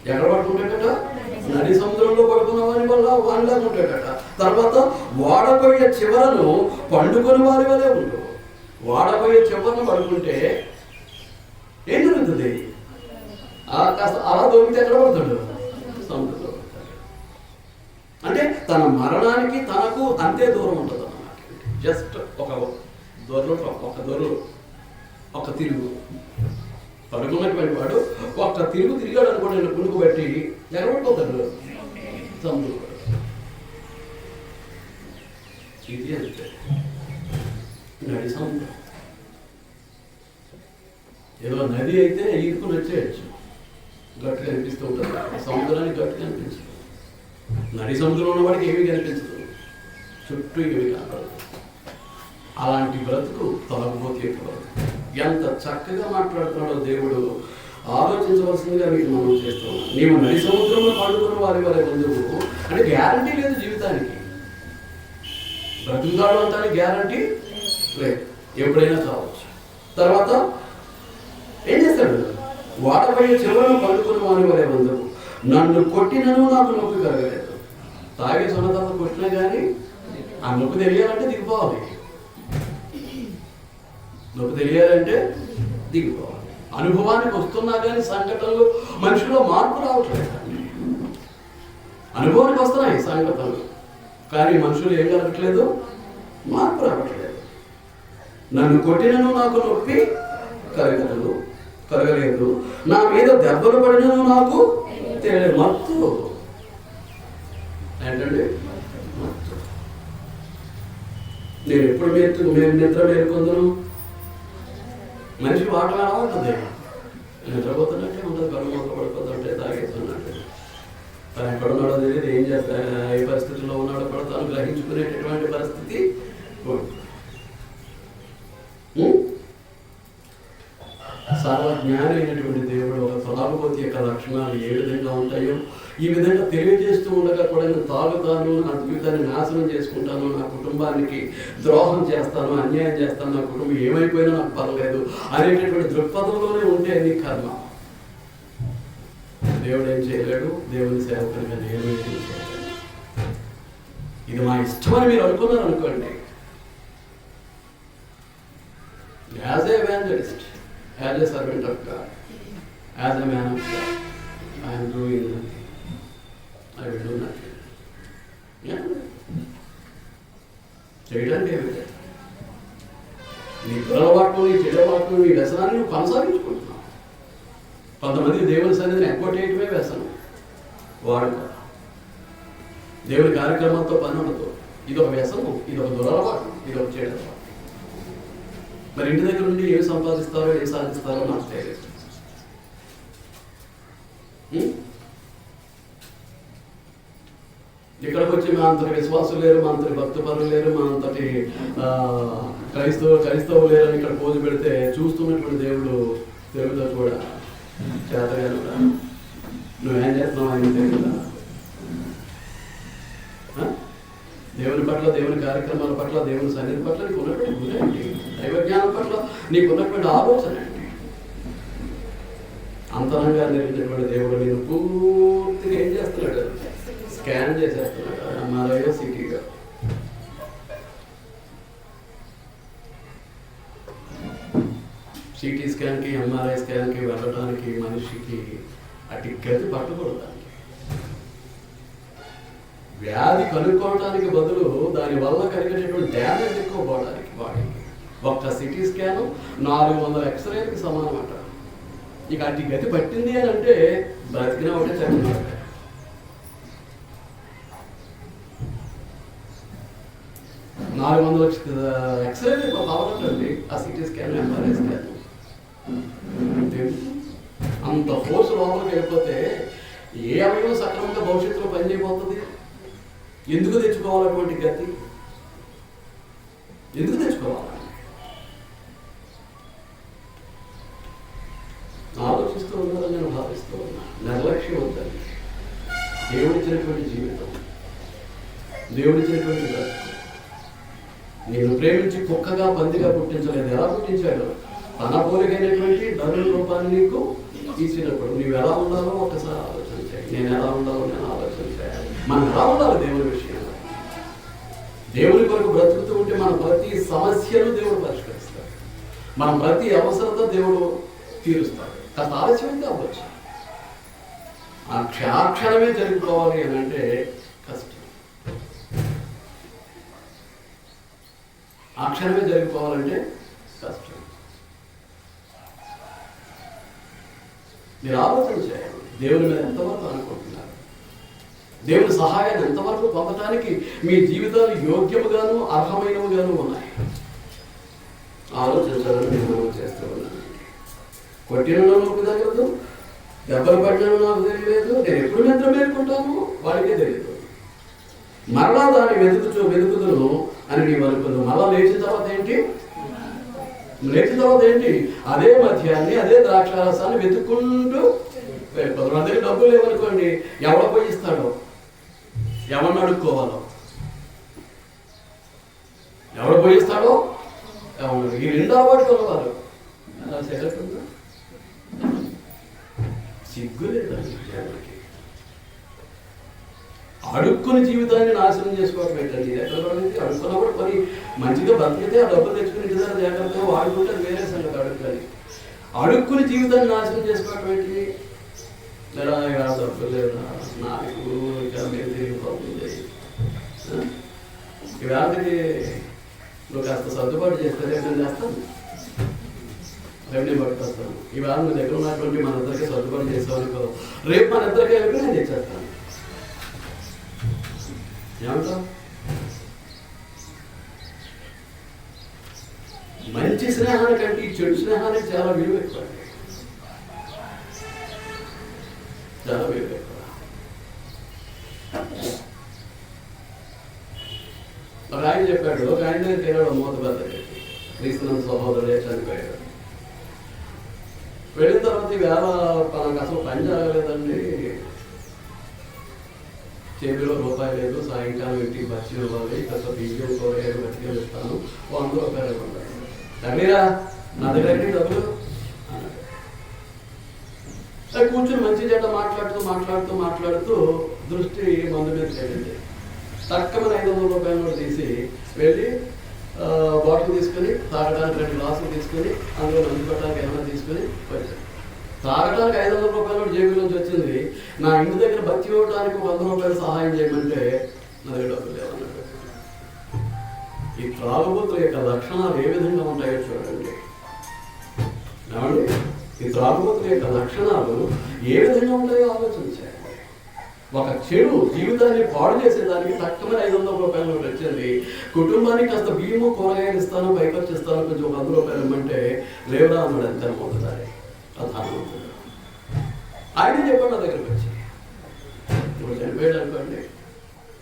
Speaker 1: ఎక్కడ పడుకుంటాడట? నడి సముద్రంలో పడుకున్న వాని వల్ల వానిలాగా ఉంటాడట. తర్వాత వాడబోయే చివరను పండుకొని వారి వలె ఉండు. వాడబోయే చివరను పడుకుంటే ఏం జరుగుతుంది? కాస్త అలా దొరికితే ఎక్కడ పడతాడు? సముద్రంలో పడతాడు. అంటే తన మరణానికి తనకు అంతే దూరం ఉంటుంది అన్నమాట. జస్ట్ ఒక తిరుగు పడుకున్నటువంటి వాడు ఒక్క తిరుగు తిరిగాడు అనుకోండి, నేను పుణుకు పెట్టి ఎక్కడ పడిపోతాడు? సముద్రంలో. ఇది అంతే నడి సముద్రం. ఏదో నది అయితే ఈదుకుని వచ్చేయచ్చు, గట్టు కనిపిస్తూ ఉంటుంది. సముద్రానికి గట్టు కనిపించదు. నడి సముద్రంలో ఉన్నవాడికి ఏమీ కనిపించదు, చుట్టూ ఏమి కనపడదు. అలాంటి బ్రతుకు తొలగిపోతే బ్రతుకు. ఎంత చక్కగా మాట్లాడుతున్నాడో దేవుడు ఆలోచించవలసిందిగా మీకు మనం చేస్తున్నాం. నీవు నడి సముద్రంలో పండుకున్న వారి ముందుకు అంటే గ్యారంటీ లేదు జీవితానికి. బ్రతుకుతాడు అంటానికి గ్యారంటీ లేదు, ఎప్పుడైనా కావచ్చు. తర్వాత ఏం చేస్తాడు? వాడబోయే చివరను పండుకున్న వారి వలె ముందుకు, నన్ను కొట్టినను నాకు నొప్పి కలగలేదు. తాగే సొన్నతంత కొట్టినా కానీ ఆ నొప్పి తెలియాలంటే దిగిపోవాలి. నొప్పి తెలియాలంటే దిగిపోవాలి. అనుభవానికి వస్తున్నా కానీ సంఘటనలు మనిషిలో మార్పు రావట్లేదు. అనుభవానికి వస్తున్నాయి సంఘటనలు, కానీ మనుషులు ఏం కలగట్లేదు? మార్పు రావట్లేదు. నన్ను కొట్టినను నాకు నొప్పి కలగలేదు, నా మీద దెబ్బలు పడినను నాకు తెలియదు. మత్తు ఏంటండి? మత్తు. నేను ఎప్పుడు నిద్ర మేలుకొందును? మనిషి వాటర్ ఎలా ఉంటుంది? నిద్రపోతున్నట్టే ఉంటుంది, కళ్ళు మొదలు పడిపోతుంటే తాగేస్తున్నట్టు. తను ఎక్కడున్నాడో తెలియదు, ఏం చేస్తా, ఏ పరిస్థితిలో ఉన్నాడో కూడా తను గ్రహించుకునేటటువంటి పరిస్థితి. లక్షణాలు ఏ విధంగా ఉంటాయో, ఈ విధంగా తెలియజేస్తూ ఉండగా కూడా నేను తాగుతాను, నా జీవితాన్ని నాశనం చేసుకుంటాను, నా కుటుంబానికి ద్రోహం చేస్తాను, అన్యాయం చేస్తాను, నా కుటుంబం ఏమైపోయినా నాకు పర్లేదు అనేటటువంటి దృక్పథంలోనే ఉంటే నీ కర్మ. దేవుడు ఏం చేయలేడు, దేవుని సేవకునిగా నేను ఏం చేయలేడు. ఇది మా ఇష్టమని మీరు అనుకున్నారు అనుకోండి, as a evangelist, as a servant of God, as a man of God, I am doing nothing. I will do nothing. చేయడానికి ఏమి లేదు. నీ దురలవాట్లు, నీ చెడలవాట్లు, నీ వ్యసనాన్ని నువ్వు కొనసాగించుకుంటున్నావు. కొంతమంది దేవుని సన్నిధిని ఎగ్గొట్టేయటమే వ్యసనం, వాడుక. దేవుని కార్యక్రమంతో పని ఉండదు. ఇది ఒక వ్యసనం, ఇది ఒక దురలవాటు, ఇది ఒక చెడలవాటు. మరి ఇంటి దగ్గర నుండి ఏమి సంపాదిస్తారో ఏమి సాధిస్తారో నాకు తెలియదు. ఇక్కడికి వచ్చి మా అంతటి విశ్వాసులు లేరు, మా అంతటి భక్తపరులు లేరు, మా అంతటి క్రైస్తవులు లేరు అని ఇక్కడ పోజు పెడితే చూస్తున్నటువంటి దేవుడు తెలుగుతో కూడా చేతగానుడా నువ్వేం చేస్తున్నావు అని తెలియదా? దేవుని పట్ల, దేవుని కార్యక్రమాల పట్ల, దేవుని సన్నిధి పట్ల నీకు ఉన్నటువంటి గురేంటి? దైవ జ్ఞానం పట్ల నీకు ఉన్నటువంటి ఆలోచన ఏంటి? అంతరంగా జరిగినటువంటి దేవుడు నేను పూర్తిగా ఏం చేస్తున్నాడు? స్కాన్ చేసేస్తున్నాడు. ఎంఆర్ఐ సిటీగా సిటీ స్కాన్కి, ఎంఆర్ఐ స్కాన్కి వెళ్ళడానికి మనిషికి ఆ టికెట్ పట్టుకోవడానికి, వ్యాధి కనుక్కోవడానికి బదులు దానివల్ల కలిగేటటువంటి డ్యామేజ్ ఎక్కువ పోవడానికి బాడీకి ఒక్క సిటీ స్కాన్ 400 ఎక్స్రేలకి సమానం అంట. ఇక అటు గతి పట్టింది అని అంటే బ్రతికినా ఒకటే, చదివినా ఒకటే. $400 ఎక్స్రేలు ఎక్కువ కావాలంటండి ఆ సిటీ స్కాన్, ఎంఆర్ఐ స్కాన్. అంత ఫోర్స్ లోపలికి వెళ్ళిపోతే ఏ అవయవం సక్రమంగా భవిష్యత్తులో పనిచేయబోతుంది? ఎందుకు తెచ్చుకోవాలటువంటి గతి? ఎందుకు తెచ్చుకోవాలి? ఆలోచిస్తూ ఉన్నారని నేను భావిస్తూ ఉన్నా. నిర్లక్ష్యం వద్దండి. దేవుడిచ్చినటువంటి జీవితం, దేవుడిచ్చినటువంటి బ్రతుకు. నేను ప్రేమించి కుక్కగా, పందిగా పుట్టించలేదు. ఎలా పుట్టించాడు? తన పోలికైనటువంటి నరుల రూపాన్ని నీకు ఇచ్చినప్పుడు నీవు ఎలా ఉండాలో ఒకసారి ఆలోచన చేయాలి. నేను ఎలా ఉండాలో నేను ఆలోచన చేయాలి. మనం ఎలా ఉండాలి దేవుని విషయంలో? దేవుని కొరకు బ్రతుకుతూ ఉంటే మన ప్రతి సమస్యను దేవుడు పరిష్కరిస్తాడు. మన ప్రతి అవసరత దేవుడు తీరుస్తాడు. కాస్త ఆలస్యమైతే అవ్వచ్చు. ఆ క్షణమే జరిగిపోవాలి అని అంటే కష్టం. ఆ క్షణమే జరిగిపోవాలంటే కష్టం. మీరు ఆలోచన చేయాలి. దేవుని మీద ఎంతవరకు అనుకుంటున్నారు? దేవుని సహాయాన్ని ఎంతవరకు పొందడానికి మీ జీవితాలు యోగ్యముగాను అర్హమైనవిగాను ఉన్నాయి? ఆలోచించాలని నేను చేస్తూ ఉన్నాను. కొట్టిన నాకు తెలియదు, దెబ్బలు పడినా నాకు తెలియలేదు, నేను ఎప్పుడు నిద్ర మేలుకుంటాను వాడికే తెలియదు. మరలా దాన్ని వెతుకుదును అని నీవు అనుకుందు. మరలా లేచిన తర్వాత ఏంటి? లేచిన తర్వాత ఏంటి? అదే మద్యాన్ని, అదే ద్రాక్షారసాన్ని వెతుక్కుంటూ వెళ్ళిపోతాడు. మన దగ్గర డబ్బులు లేవనుకోండి, ఎవడ పోయి ఇస్తాడో, ఎవరిని అడుక్కోవాలో, ఎవడ పోయి ఇస్తాడో ఎవరు. ఈ 2 అలవాటు ఉన్నవారు అలా చేయకుండా సిగ్గు లేదండి. అడుక్కుని జీవితాన్ని నాశనం చేసుకోవడం ఏంటండి? ఎక్కడ పడింది? అడుక్కున్నప్పుడు మరి మంచిగా బతికితే ఆ డబ్బులు తెచ్చుకుని ఇంటి దగ్గర జాగ్రత్తగా వాడుకుంటే వేరే సంగతి. అడుక్కొని అడుక్కుని జీవితాన్ని నాశనం చేసుకోవడం ఏంటి? లేదా డబ్బులు లేదా నాకు ఇక మీరు తిరిగిపోతుంది. ఇవాళకి నువ్వు కాస్త సర్దుబాటు చేస్తే రేపు నేను చేస్తాను, రేపు నేను పట్టుకొస్తాను. ఇవాళ నువ్వు దగ్గర ఉన్నటువంటి మన ఇద్దరికి సర్దుబాటు చేస్తావు అనుకో, రేపు మన ఇద్దరికి వెళ్ళి నేను తెచ్చేస్తాను. ఏమంటావు? మంచి స్నేహానికంటే ఈ చెడు స్నేహానికి చాలా విలువ ఎక్కువ, చాలా విలువ ఎక్కువ. ఒక ఆయన చెప్పాడు, ఒక ఆయన దగ్గర తినడం మూతబద్దకి క్రీస్తునందు సహోదరుడే చనిపోయాడు. వెళ్ళిన తర్వాత వేళ నాకు అసలు పని జరగలేదండి, చేతిలో రూపాయి లేదు, సాయంకాలం ఇంటికి బచ్చి ఇవ్వాలి, కాస్త బియ్యం కూరగాయలు బచ్చిగా ఇస్తాను, 100 రూపాయలు ఉంటాయి, తగ్గిరా నా దగ్గర డబ్బులు. కూర్చొని మంచి చెడ్డ మాట్లాడుతూ దృష్టి మందు మీద వెళ్ళింది. తక్కువ 500 రూపాయలు కూడా తీసి వెళ్ళి బాటిల్ తీసుకొని తాగడానికి 2 గ్లాసులు తీసుకొని అందులో మందు పెట్టడానికి ఏమైనా తీసుకొని వచ్చాను. తాగడానికి 500 రూపాయలు కూడా జేబుల నుంచి వచ్చింది. నా ఇంటి దగ్గర బతి ఇవ్వడానికి 100 రూపాయలు సహాయం చేయమంటే నా దగ్గర డబ్బులు లేవన్నాడు. ఈ త్రాగుబోతుల యొక్క లక్షణాలు ఏ విధంగా ఉంటాయో చూడండి. ఏమండి, ఈ త్రాగుబోతుల యొక్క లక్షణాలు ఏ విధంగా ఉంటాయో ఆలోచించాలి. ఒక చెడు జీవితాన్ని పాడు చేసేదానికి తక్కువ 500 రూపాయలు వచ్చింది. కుటుంబానికి కాస్త బియ్యము కూరగాయలు ఇస్తాను, పైకొచ్చి ఇస్తాను, కొంచెం 100 రూపాయలు ఇమ్మంటే లేవురా అన్నాడు. ఎంత మొదటిసారి ప్రధానమంత్రి ఆయన చెప్పండి నా దగ్గరకు వచ్చి, ఇప్పుడు చనిపోయాడు అనుకోండి,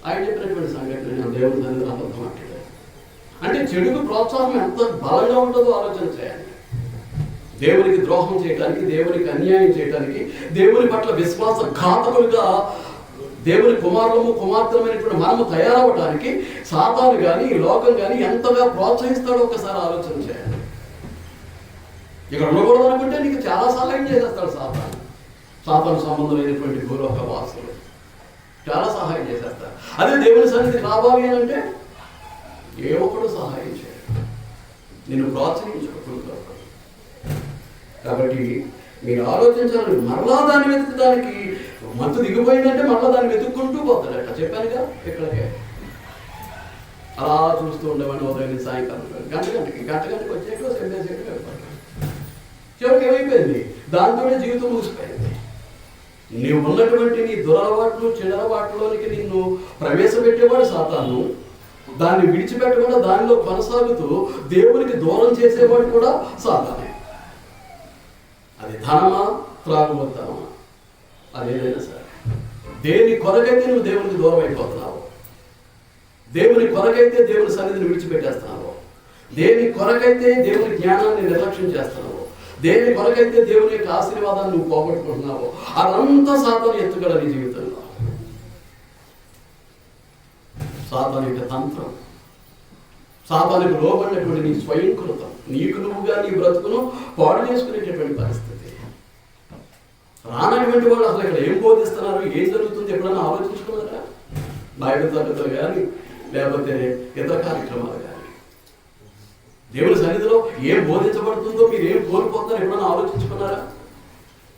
Speaker 1: ఆయన చెప్పినటువంటి సంఘటన నేను దేవుని దగ్గర అబద్ధం మాట్లాడాను అంటే చెడుకు ప్రోత్సాహం ఎంత బలంగా ఉంటుందో ఆలోచన చేయాలి. దేవునికి ద్రోహం చేయడానికి, దేవునికి అన్యాయం చేయడానికి, దేవుని పట్ల విశ్వాసఘాతకులుగా దేవుని కుమార్తెలమైనటువంటి మనము తయారవడానికి సాతాను కానీ ఈ లోకం కానీ ఎంతగా ప్రోత్సహిస్తాడో ఒకసారి ఆలోచన చేయాలి. ఇక్కడ ఉండకూడదు అనుకుంటే నీకు చాలా సహాయం చేసేస్తాడు సాతాను సంబంధమైనటువంటి భూలోక వాసులు చాలా సహాయం చేసేస్తారు. అదే దేవుని సన్నిధికి రావాలి అని అంటే ఏ ఒక్కడు సహాయం చేయడు, నిన్ను ప్రోత్సహించకూడదు. కాబట్టి మీరు ఆలోచించాలని, మరలా దాన్ని వెతుకుదానికి మంతు దిగిపోయిందంటే మరలా దాన్ని వెతుక్కుంటూ పోతాడట. చెప్పానుగా ఇక్కడికే అలా చూస్తూ ఉండేవాడిని. ఉదయం సాయంకాలం గంటకి వచ్చేటో సెంటేసేటో వెళ్ళిపోతాడు. చివరికి ఏమైపోయింది, దాంతోనే జీవితం ముగిసిపోయింది. నీవు ఉన్నటువంటి నీ దురలవాట్లు చెడలవాట్లోనికి నిన్ను ప్రవేశపెట్టేవాడు సాతాను. దాన్ని విడిచిపెట్టకుండా దానిలో కొనసాగుతూ దేవునికి దూరం చేసేవాడు కూడా సాతానే. అది ధనమా, త్రాగుబోతామా, అదేదైనా సరే దేని కొరకైతే నువ్వు దేవునికి దూరం అయిపోతున్నావు, దేవుని కొరకైతే దేవుని సన్నిధిని విడిచిపెట్టేస్తున్నావు, దేని కొరకైతే దేవుని జ్ఞానాన్ని నిర్లక్ష్యం చేస్తున్నావు, దేని కొరకైతే దేవుని యొక్క ఆశీర్వాదాన్ని నువ్వు పోగొట్టుకుంటున్నావో అదంతా సాతాను ఎత్తుగడ నీ జీవితంలో. సాతాను యొక్క తంత్రం, సాతానికి లోబడినటువంటి నీ స్వయంకృతం, నీకు నువ్వుగా నీ బ్రతుకును పాడు చేసుకునేటటువంటి పరిస్థితి. రానటువంటి వాళ్ళు అసలు ఇక్కడ ఏం బోధిస్తున్నారు, ఏం జరుగుతుంది ఎప్పుడన్నా ఆలోచించుకున్నారా? బైబిల్ తరగతులు కానీ లేకపోతే ఇతర కార్యక్రమాలు కానీ దేవుని సన్నిధిలో ఏం బోధించబడుతుందో మీరు ఏం కోల్పోతున్నారో ఎప్పుడన్నా ఆలోచించుకున్నారా?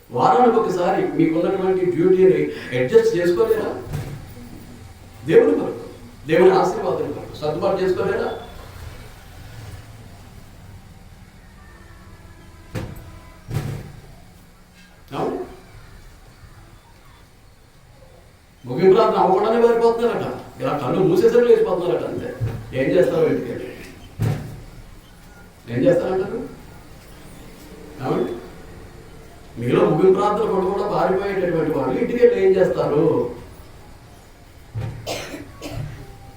Speaker 1: వారానికి ఒకసారి మీకున్నటువంటి డ్యూటీని అడ్జస్ట్ చేసుకోలేరా? దేవుని కొరకు, దేవుని ఆశీర్వాదం కొరకు సర్దుబాటు చేసుకోలేరా? ముగింపు ప్రార్థన అవ్వకుండానే పారిపోతున్నారట, ఇలా కళ్ళు మూసేసరికి లేచిపోతున్నారట. అంతే. ఏం చేస్తారు ఇంటికి వెళ్ళి? ఏం చేస్తారంటారు? ఏమండి, మీలో ముగింపు ప్రార్థన కూడా పారిపోయేటటువంటి వాళ్ళు ఇంటికి వెళ్ళి ఏం చేస్తారు?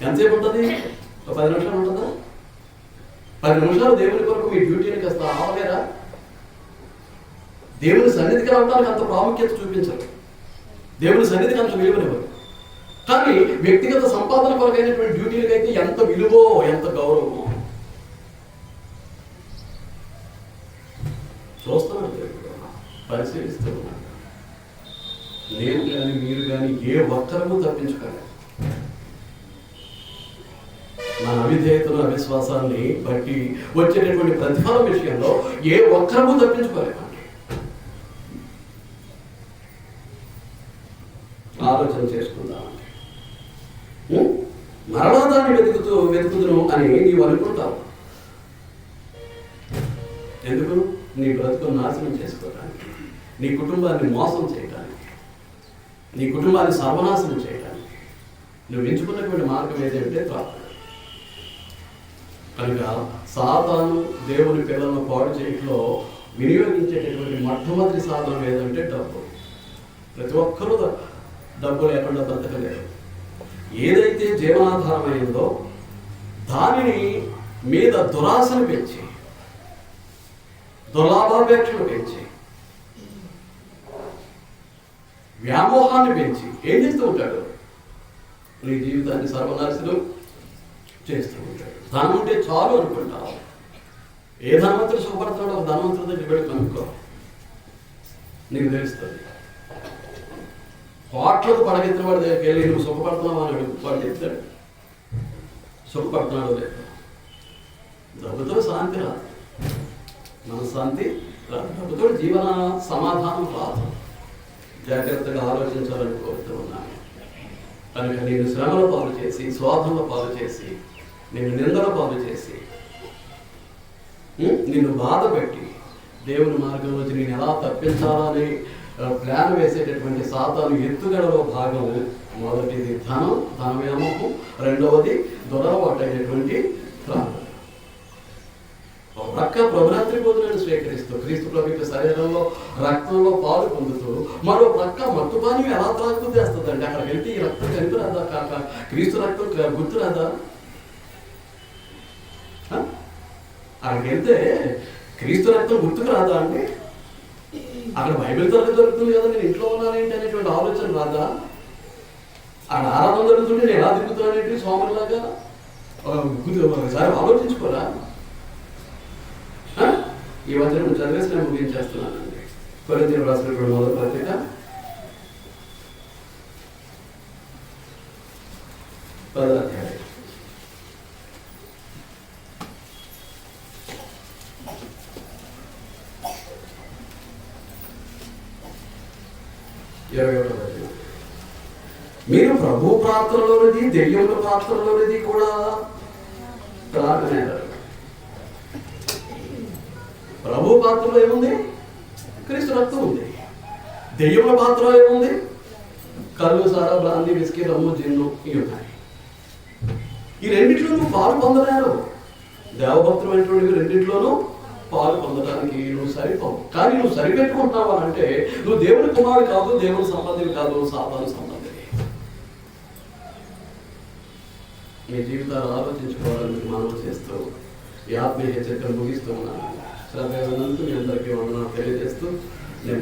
Speaker 1: ఎంతసేపు ఉంటుంది? 10 నిమిషాలు ఉంటుందా? 10 నిమిషాలు దేవుని కొరకు మీ డ్యూటీని కాస్త ఆవలేరా? దేవుని సన్నిధికి రావడానికి అంత ప్రాముఖ్యత చూపించరు, దేవుని సన్నిధికి అంత విలువనివ్వరు. కానీ వ్యక్తిగత సంపాదన కొరకైనటువంటి డ్యూటీలకు అయితే ఎంత విలువో, ఎంత గౌరవమో చూస్తున్నాడు దేవుడు, పరిశీలిస్తూ ఉన్నాడు. నేను కానీ మీరు కానీ ఏ ఒక్కరము తప్పించుకోలేదు. మన అవిధేయతను, అవిశ్వాసాన్ని బట్టి వచ్చేటటువంటి ప్రతిఫలం విషయంలో ఏ ఒక్కరము తప్పించుకోలేమండి. ఆలోచన చేసుకుందామండి. మరలా దాన్ని వెతుకుదును అని నీవు అనుకుంటావు. ఎందుకు? నీ బ్రతుకును నాశనం చేసుకోవడానికి, నీ కుటుంబాన్ని మోసం చేయడానికి, నీ కుటుంబాన్ని సర్వనాశనం చేయడానికి నువ్వు ఎంచుకున్నటువంటి మార్గం ఏదంటే త్రాగుడు. కనుక సాతాను దేవుని పిల్లలను పాడు చేయట్లో వినియోగించేటటువంటి మొట్టమొదటి సాధనం ఏదంటే డబ్బు. ప్రతి ఒక్కరూ డబ్బు లేకుండా బ్రతకలేరు. ఏదైతే జీవనాధారమైందో దానిని మీద దురాశను పెంచి, దుర్లాభాపేక్షను పెంచి వ్యామోహాన్ని పెంచి ఏం చేస్తూ ఉంటాడు? నీ జీవితాన్ని సర్వనాశనం చేస్తూ ఉంటాడు. ధనం ఉంటే చాలు అనుకుంటావు. ఏ ధనవంతుడు సుఖపడతాడో ఒక ధనవంతుడి దగ్గర వెళ్ళి కనుక్కో, నీకు తెలుస్తుంది. కోట్లకు పడగెత్తిన వాడి దగ్గరికి వెళ్ళి నువ్వు సుఖపడుతున్నావు అని అడుగు, వాడు చెప్తాడు సుఖపడుతున్నాడో లేదు. డబ్బుతో శాంతి రాదు, మనశ్శాంతి రాదు, డబ్బుతో జీవన సమాధానం రాదు. జాగ్రత్తగా ఆలోచించాలని కోరుతూ ఉన్నాను. కనుక నేను శ్రమల పాలు చేసి, శోధనల పాలు చేసి, నేను నిందల పాలు చేసి, నిన్ను బాధ పెట్టి దేవుని మార్గంలోంచి నేను ఎలా తప్పించాలని ప్లాన్ వేసేటటువంటి సాతాను ఎత్తుగడలో భాగం మొదటిది ధన వ్యామోహం, రెండవది దురలవాటు అయినటువంటి ప్రాణం. ఒక ప్రక్క ప్రభురాత్రి భోజనాన్ని స్వీకరిస్తూ క్రీస్తు ప్రభు యొక్క శరీరంలో రక్తంలో పాలు పొందుతూ, మరో ప్రక్క మత్తుపాని ఎలా త్రాగుతూ చేస్తుందండి. అక్కడికి వెళ్తే ఈ రక్తం కలిపి రాదా? కాక క్రీస్తు రక్తం గుర్తు రాదా? అక్కడికి వెళ్తే క్రీస్తు రక్తం గుర్తుకు రాదా అండి? అక్కడ బైబిల్ తరగతి జరుగుతుంది కదా, నేను ఇంట్లో ఉన్నానేంటి అనేటువంటి ఆలోచన రాదా? అక్కడ ఆరాధన జరుగుతుంటే నేను ఎలా తిరుగుతున్నానేంటి స్వాములాగా ఒకసారి ఆలోచించుకోరా? ఈ వచనం చదివేసి నేను ముగించేస్తున్నానండి. కొరింథీయులకు రాసినటువంటి మొదటి పత్రిక 10వ అధ్యాయం 21వ వచనం. మీరు ప్రభు పాత్రలోనిది దెయ్యముల పాత్రలోనిది కూడా త్రాగనేరారు. ప్రభు పాత్రలో ఏముంది? క్రీస్తు రక్తం ఉంది. దెయ్యముల పాత్రలో ఏముంది? కళ్ళు, సారా, బ్రాంతి, విస్కీ, రమ్ము, జిన్ను ఇవి ఉన్నాయి. ఈ రెండిట్లో నువ్వు పాలు పొందలేరు. దేవభక్తులు అనేటువంటి రెండింటిలోనూ పాలు పొందడానికి నువ్వు సరిపోవు. కానీ నువ్వు సరిపెట్టుకుంటున్నావు అంటే నువ్వు దేవుని కుమారుడు కాదు, దేవుని సంబంధం కాదు, సాతాను సంబంధం. మీ జీవితాలు ఆలోచించుకోవాలని మనవి చేస్తూ ఈ ఆత్మీయ హెచ్చరికలు ముగిస్తూ ఉన్నాను. శ్రద్ధ మీ అందరికీ వందనాలు తెలియజేస్తూ నేను